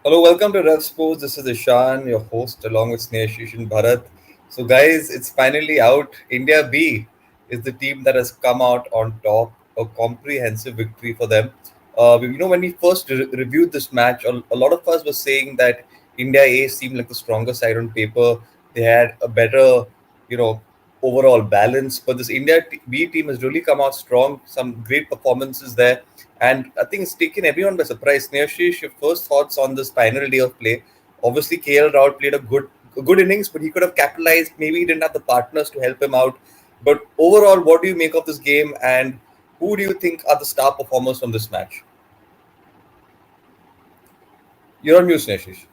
Hello, welcome to Rev Sports. This is Ishan, your host, along with Sneha and Bharat. So, guys, it's finally out. India B is the team that has come out on top. A comprehensive victory for them. When we first reviewed this match, a lot of us were saying that India A seemed like the stronger side on paper. They had a better, you know, overall balance. But this B team has really come out strong. Some great performances there, and I think it's taken everyone by surprise. Sneha, your first thoughts on this final day of play? Obviously, KL Rahul played a good innings, but he could have capitalized. Maybe he didn't have the partners to help him out. But overall, what do you make of this game, and who do you think are the star performers from this match? You're on mute, Sneha.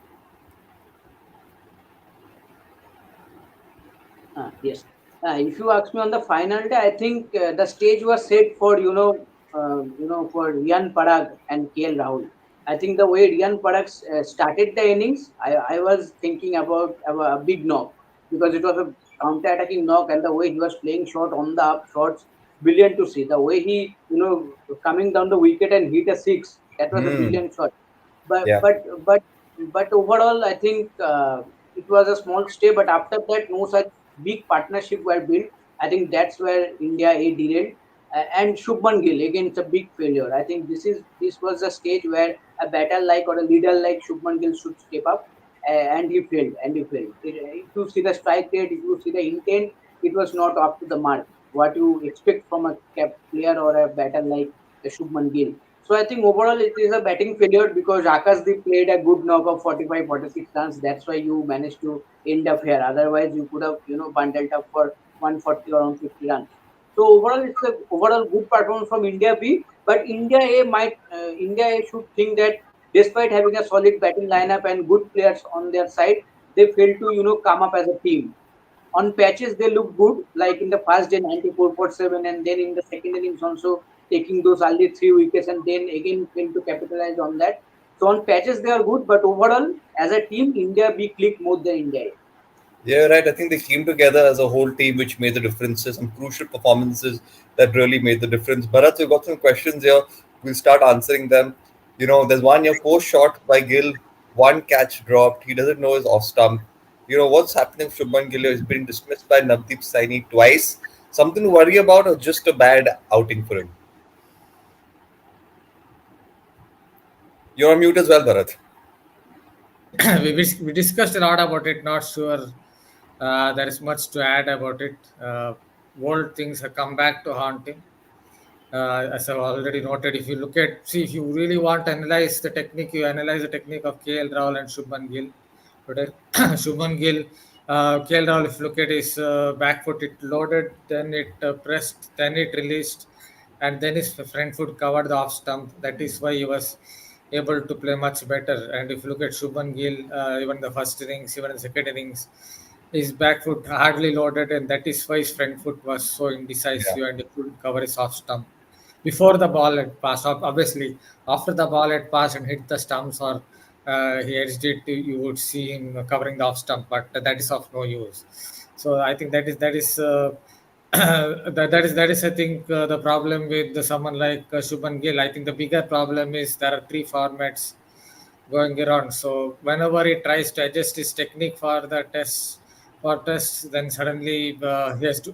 Yes. If you ask me on the final day, I think the stage was set for for Rian Parag and KL Rahul. I think the way Rian Parag started the innings, I was thinking about a big knock because it was a counter-attacking knock, and the way he was playing short on the up shots, brilliant to see. The way he coming down the wicket and hit a six, that was a Hmm. brilliant shot. But Yeah. but but but overall, I think it was a small stay. But after that, no such big partnership were built. I think that's where India A derailed. And Shubman Gill again, it's a big failure. I think this was a stage where a batter like or a leader like Shubman Gill should step up, and he failed. If you see the strike rate, if you see the intent, it was not up to the mark. What you expect from a player or a batter like Shubman Gill. So I think overall it is a batting failure because Akashdeep played a good knock of 45, 46 runs. That's why you managed to end up here. Otherwise, you could have bundled up for 140 or 150 runs. So overall, it's a overall good performance from India B. But India A should think that despite having a solid batting lineup and good players on their side, they failed to come up as a team. On patches they look good, like in the first day 94.7, and then in the second innings also taking those early three wickets, and then again failed to capitalize on that. So on patches they are good, but overall as a team, India be click more than India. Yeah, right. I think they came together as a whole team, which made the differences. Some crucial performances that really made the difference. Bharat, we've got some questions here. We'll start answering them. There's one here, post shot by Gill, one catch dropped. He doesn't know his off stump. What's happening with Shubman Gill? He's been dismissed by Navdeep Saini twice. Something to worry about, or just a bad outing for him? You're on mute as well, Bharat. We discussed a lot about it. Not sure there is much to add about it. Old things have come back to haunt him. As I've already noted, if you if you really want to analyze the technique, you analyze the technique of KL Rahul and Shubman Gill. Today, Shubman Gill, KL Rahul, if you look at his back foot, it loaded, then it pressed, then it released, and then his front foot covered the off stump. That is why he was able to play much better. And if you look at Shubman Gill, even the first innings, even the second innings, his back foot hardly loaded, and that is why his front foot was so Yeah. indecisive and he couldn't cover his off stump before the ball had passed. Obviously, after the ball had passed and hit the stumps or he edged it, you would see him covering the off stump, but that is of no use. So I think that is I think the problem with someone like Shubman Gill. I think the bigger problem is there are three formats going around. So whenever he tries to adjust his technique for tests, then suddenly he has to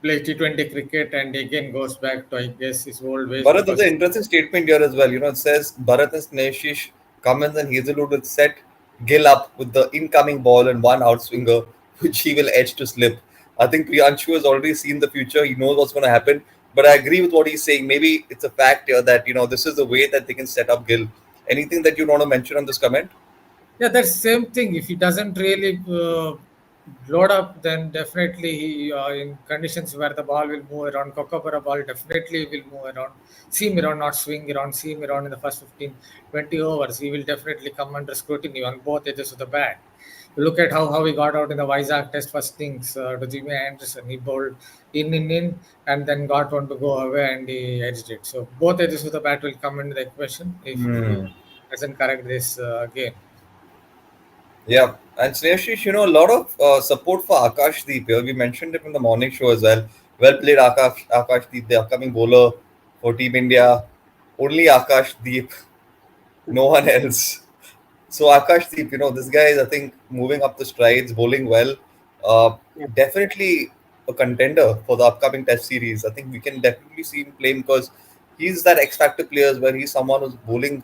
play T20 cricket and again goes back to, I guess, his old ways Bharat, there's because an interesting statement here as well. It says Bharat and Sneshish, Cummins and Hazelwood will set Gill up with the incoming ball and one outswinger, which he will edge to slip. I think Priyanshu has already seen the future. He knows what's going to happen. But I agree with what he's saying. Maybe it's a fact here that, this is the way that they can set up Gill. Anything that you want to mention on this comment? yeah, that's same thing. If he doesn't really load up, then definitely he in conditions where the ball will move around, Kokobara ball definitely will move around, seam around, not swing around, seam around in the first 15, 20 overs. He will definitely come under scrutiny on both edges of the bat. You look at how he got out in the Vizag test first things to Jimmy Anderson. He bowled in, and then got one to go away and he edged it. So both edges of the bat will come into the equation if he Hmm. doesn't correct this game. Yeah, and Sneshish, a lot of support for Akash Deep here. We mentioned it in the morning show as well. Well played, Akash Deep, the upcoming bowler for Team India. Only Akash Deep, no one else. So Akashdeep, this guy is, I think, moving up the strides, bowling well. Uh, Yeah. Definitely a contender for the upcoming Test series. I think we can definitely see him playing because he's that X factor players where he's someone who's bowling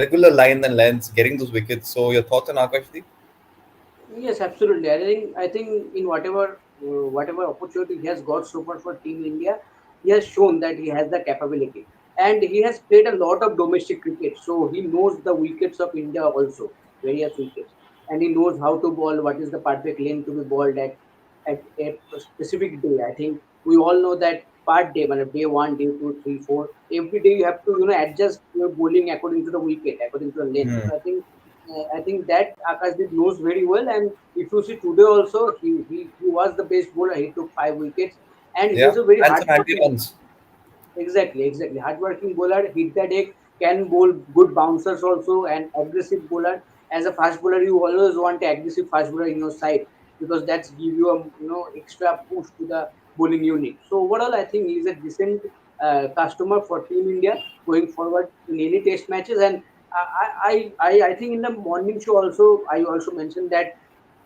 regular line and lengths, getting those wickets. So your thoughts on Akashdeep? Yes, absolutely. I think in whatever opportunity he has got so far for Team India, he has shown that he has the capability, and he has played a lot of domestic cricket, so he knows the wickets of India also, various wickets, and he knows how to bowl. What is the perfect lane to be bowled at a specific day? I think we all know that part day, day one, day two, three, four. Every day you have to adjust your bowling according to the wicket, according to the length. Hmm. So I think that Akashdeep knows very well. And if you see today also, he was the best bowler. He took 5 wickets, and he Yeah, is a very and some anti hardworking. runs. Exactly, exactly. Hardworking bowler, hit the deck, can bowl good bouncers also, and aggressive bowler. As a fast bowler, you always want an aggressive fast bowler in your side because that's give you a extra push to the bowling unit. So overall, I think he is a decent customer for Team India going forward in any test matches. And I think in the morning show also I also mentioned that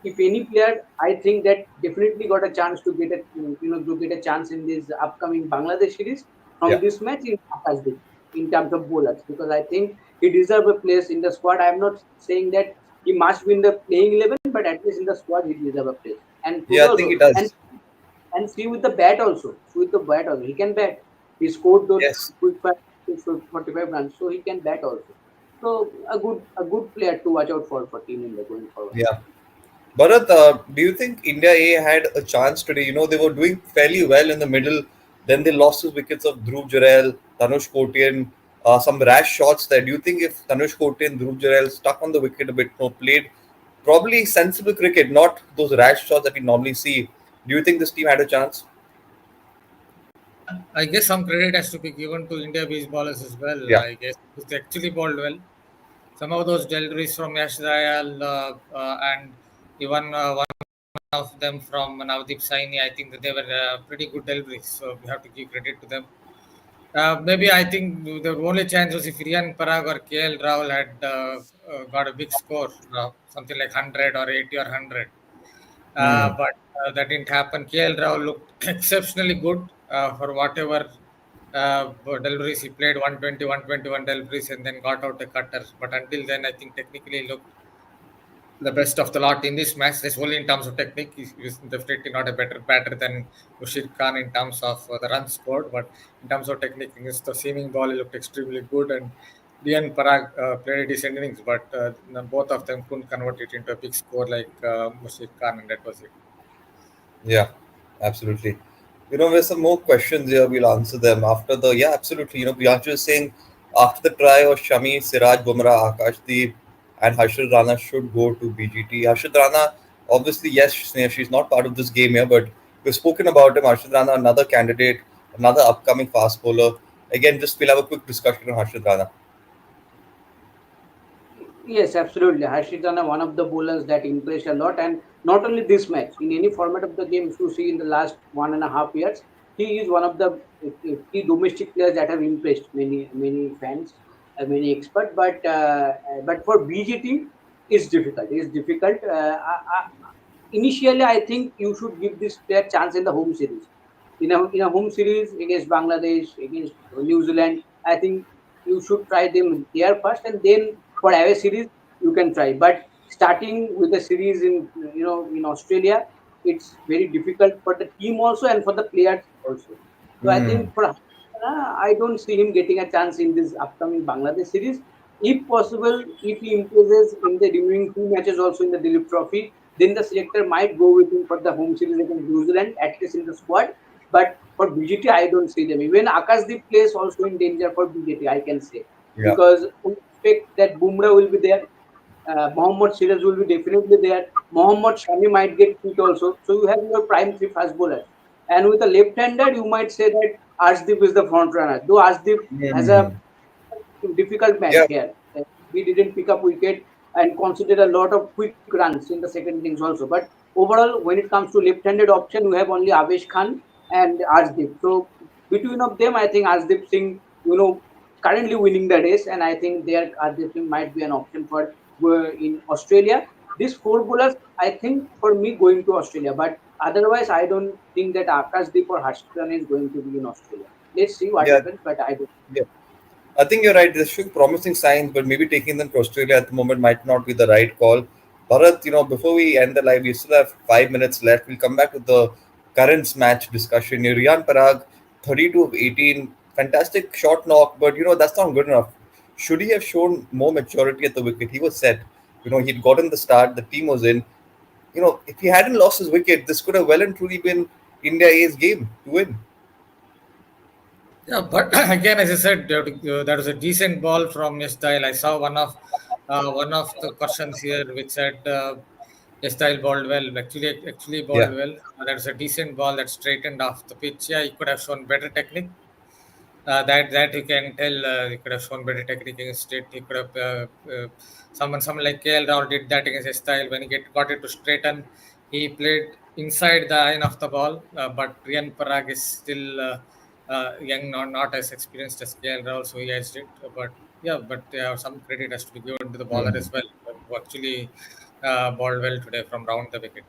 if any player, I think that definitely got a chance to get a chance in this upcoming Bangladesh series from Yeah. this match in Akashdeep in terms of bowlers, because I think he deserves a place in the squad. I'm not saying that he must be in the playing 11, but at least in the squad he deserves a place. And today Yeah, I think also, it does. and see with the bat also, with the bat also, he can bat. He scored those Yes. quick 45 runs, so he can bat also. So a good player to watch out for Team India going forward. Yeah. Bharat, do you think India A had a chance today? They were doing fairly well in the middle. Then they lost his wickets of Dhruv Jurel, Tanush Kotian, some rash shots there. Do you think if Tanush Kotian, Dhruv Jurel stuck on the wicket a bit more, played probably sensible cricket, not those rash shots that we normally see, do you think this team had a chance? I guess some credit has to be given to India based bowlers as well. Yeah. I guess they actually bowled well. Some of those deliveries from Yash Dayal and even one of them from Navdeep Saini, I think that they were pretty good deliveries. So we have to give credit to them. Maybe I think the only chance was if Rian Parag or KL Rahul had got a big score, something like 100 or 80 or 100. Hmm. But that didn't happen. KL Rahul looked exceptionally good for whatever deliveries he played, 120, 121 deliveries, and then got out a cutter. But until then, I think technically he looked the best of the lot in this match. That's only in terms of technique. He's definitely not a better batter than Mushir Khan in terms of the runs scored, but in terms of technique, against the seaming ball, he looked extremely good. And Dian Parag played a decent innings, but both of them couldn't convert it into a big score like Mushir Khan, and that was it. Yeah, absolutely. There's some more questions here. We'll answer them after the. Yeah, absolutely. Priyanshu is saying after the try of Shami, Siraj, Bumrah, Akashdeep, and Harshad Rana should go to BGT. Harshad Rana, obviously, yes, Sneha, she's not part of this game here, but we've spoken about him. Harshad Rana, another candidate, another upcoming fast bowler. Again, just we'll have a quick discussion on Harshad Rana. Yes, absolutely. Harshit Rana, one of the bowlers that impressed a lot, and not only this match, in any format of the game, if you see in the last 1.5 years, he is one of the key domestic players that have impressed many fans, many experts. But for BGT, it's difficult. It's difficult. Initially, I think you should give this player chance in the home series. In a home series against Bangladesh, against New Zealand, I think you should try them there first, and then for away series you can try. But starting with a series in Australia, it's very difficult for the team also and for the players also. So I Hmm. think for I don't see him getting a chance in this upcoming Bangladesh series. If possible, if he improves in the remaining two matches also in the Duleep Trophy, then the selector might go with him for the home series against New Zealand, at least in the squad. But for BGT, I don't see them. Even Akashdeep plays also in danger for BGT, I can say, Yeah. because we expect that Bumrah will be there. Mohammad Siraj will be definitely there. Mohammad Shami might get fit also. So you have your prime three fast bowlers. And with a left-hander, you might say that Arshdeep is the front runner. Though Arshdeep has a Hmm. difficult match Yeah. here. He didn't pick up wicket and conceded a lot of quick runs in the second innings also. But overall, when it comes to left-handed option, you have only Avesh Khan and Arshdeep. So between of them, I think Arshdeep Singh, currently winning the race, and I think there Arshdeep Singh might be an option for were in Australia. These four bowlers, I think, for me, going to Australia. But otherwise, I don't think that Akashdeep or Harshit is going to be in Australia. Let's see what Yeah, happens, but I don't. yeah. I think you're right. They're showing promising signs, but maybe taking them to Australia at the moment might not be the right call. Bharat, before we end the live, we still have 5 minutes left. We'll come back to the current match discussion. Riyan Parag, 32 of 18, fantastic shot knock, but that's not good enough. Should he have shown more maturity at the wicket? He was set. He'd gotten the start. The team was in. If he hadn't lost his wicket, this could have well and truly been India A's game to win. Yeah, but again, as I said, there was a decent ball from Style. I saw one of the questions here which said Style bowled well. Actually bowled Yeah. well. There's a decent ball that straightened off the pitch. Yeah, he could have shown better technique. That you can tell he could have shown better technique against it. He could have someone like KL Rahul did that against his style when he got it to straighten. He played inside the line of the ball, but Riyan Parag is still young, not as experienced as KL Rahul, so he edged it. But yeah, some credit has to be given to the bowler Mhm. as well, who actually bowled well today from round the wicket.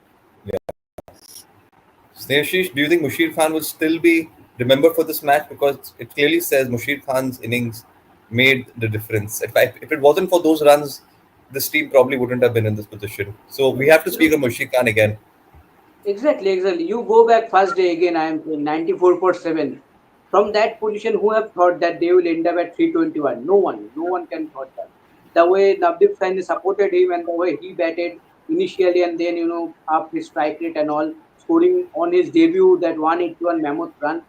Snehashish, do you think Mushir Khan will still be remembered for this match? Because it clearly says Mushir Khan's innings made the difference. If it wasn't for those runs, this team probably wouldn't have been in this position. So we have to speak of Absolutely. Mushir Khan again. Exactly, exactly. You go back first day again, I am saying 94.7. From that position, who have thought that they will end up at 321? No one can thought that. The way Navdeep Saini supported him and the way he batted initially and then, up his strike rate and all, scoring on his debut that 181 mammoth run.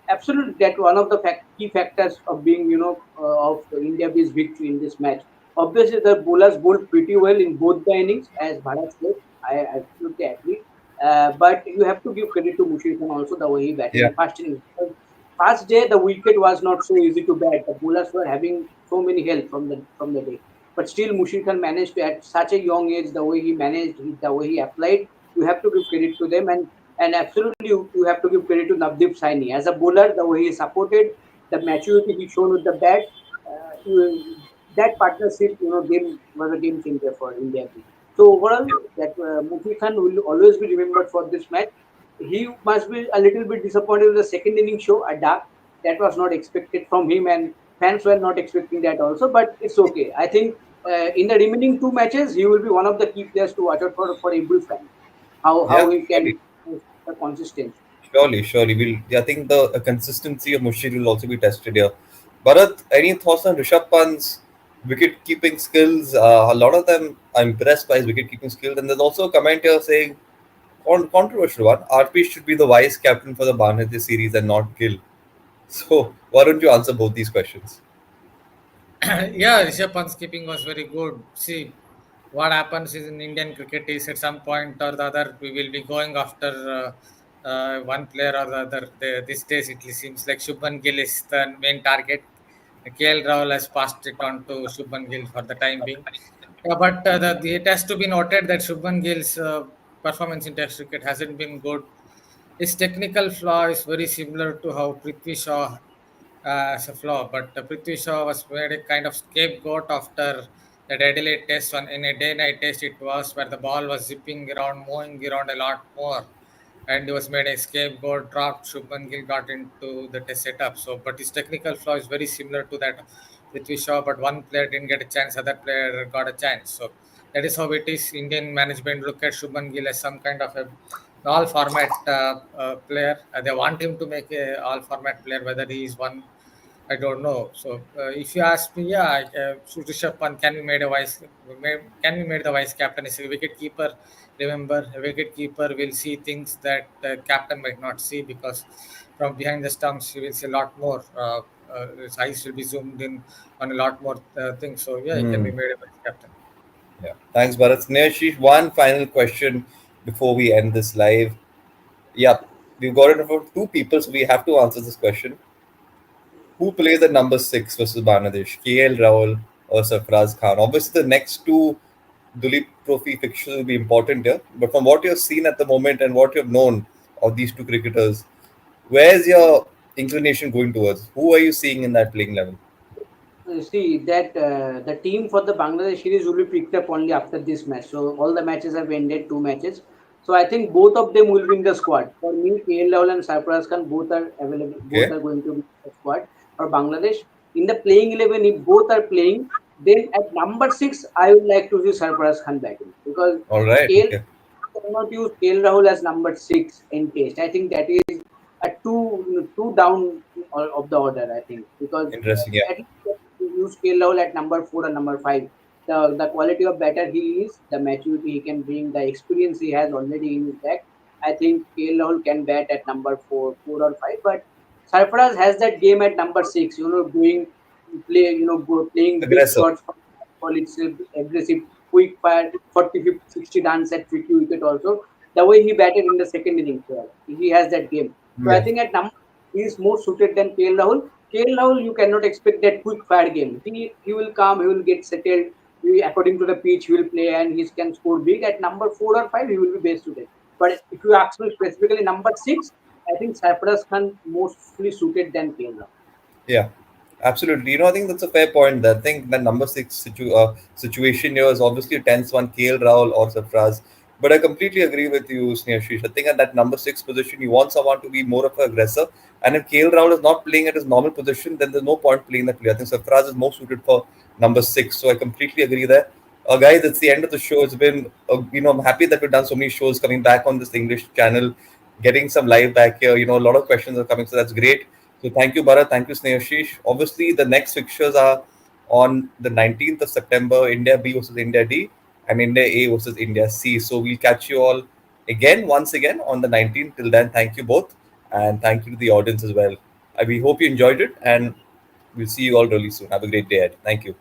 Absolutely, that one of the key factors of being, of India B's victory in this match. Obviously, the bowlers bowled pretty well in both the innings, as Bharat said. I absolutely agree. But you have to give credit to Mushir Khan also the way he batted Yeah, in first innings. Because first day the wicket was not so easy to bat. The bowlers were having so many help from the day. But still Mushir Khan managed to at such a young age the way he managed, the way he applied. You have to give credit to them and absolutely you have to give credit to Navdeep Saini as a bowler. The way he supported, the maturity he shown with the bat, that partnership, game was a game changer for India. So overall, that Mufi Khan will always be remembered for this match. He must be a little bit disappointed with the second inning show, a dark. That was not expected from him, and fans were not expecting that also. But it's okay. I think in the remaining two matches, he will be one of the key players to watch out for every fan. How yeah, he surely, can the consistency. surely. I think the consistency of Mushir will also be tested here. Bharat, any thoughts on Rishabh Pant's wicket keeping skills? A lot of them are impressed by his wicket keeping skills, and there's also a comment here saying controversial one. RP should be the vice captain for the Bangladesh series and not Gill. So why don't you answer both these questions? Yeah, Rishabh Pant's keeping was very good. See, what happens is in Indian cricket is at some point or the other we will be going after one player or the other. These days it seems like Shubman Gill is the main target. KL Rahul has passed it on to Shubman Gill for the time being. Yeah, but it has to be noted that Shubman Gill's performance in Test cricket hasn't been good. His technical flaw is very similar to how Prithvi Shaw as a flaw, but Prithvi Shaw was made a kind of scapegoat after that Adelaide test in a day-night test it was where the ball was zipping around, moving around a lot more, and he was made a scapegoat. Dropped. Shubman Gill got into the test setup. So, but his technical flaw is very similar to that Prithvi Shaw, but one player didn't get a chance, other player got a chance. So that is how it is. Indian management look at Shubman Gill as some kind of a all format player. They want him to make a all format player. Whether he is one, I don't know. So if you ask me, yeah, Rishabh Pant can be made a can be made the vice captain. Is a wicket keeper. Remember, a wicket keeper will see things that captain might not see because from behind the stumps he will see a lot more. His eyes will be zoomed in on a lot more things. So yeah, he can be Hmm. made a vice captain. Yeah. Thanks, Bharat. Snehashi, one final question before we end this live. Yeah, we've got it for two people, so we have to answer this question. Who plays at number six versus Bangladesh? KL Rahul or Sarfraz Khan? Obviously, the next two Duleep Trophy fixtures will be important here. But from what you've seen at the moment and what you've known of these two cricketers, where's your inclination going towards? Who are you seeing in that playing level? See that the team for the Bangladesh series will be picked up only after this match. So all the matches have ended, two matches. So I think both of them will be in the squad. For me, KL Rahul and Sarfaraz Khan both are available. Both Okay. are going to be in the squad for Bangladesh. In the playing 11, if both are playing, then at number six, I would like to see Sarfaraz Khan batting because All right. KL Okay. cannot use KL Rahul as number six in Test. I think that is a two down of the order. I think because Interesting. Yeah. at least you use KL Rahul at number four or number five. The quality of batter he is, the maturity he can bring, the experience he has already in his back. I think KL Rahul can bat at number four or five. But Sarfaraz has that game at number six. Doing playing big Aggressor. shots, aggressive, aggressive, quick fire, 40, 50, 60 runs at 50 wicket also. The way he batted in the second innings, he has that game. So I Yeah. think at number he is more suited than KL Rahul. KL Rahul, you cannot expect that quick fire game. He will come, he will get settled. According to the pitch, he will play and he can score big. At number four or five, he will be best suited. But if you ask me specifically number six, I think Cyprus Khan mostly suited than KL Rahul. Yeah, absolutely. I think that's a fair point. I think the number six situation here is obviously a tense one, KL Rahul or Sarfraz. But I completely agree with you, Snehashish. I think at that number six position, you want someone to be more of an aggressor. And if KL Rahul is not playing at his normal position, then there's no point playing that player. I think Sarfraz is more suited for number six. So I completely agree there. Guys, it's the end of the show. It's been, I'm happy that we've done so many shows coming back on this English channel, getting some live back here. A lot of questions are coming, so that's great. So thank you, Bharat. Thank you, Snehashish. Obviously, the next fixtures are on the 19th of September, India B versus India D, and India A versus India C. So we'll catch you all once again, on the 19th. Till then, thank you both, and thank you to the audience as well. We hope you enjoyed it, and we'll see you all really soon. Have a great day ahead. Thank you.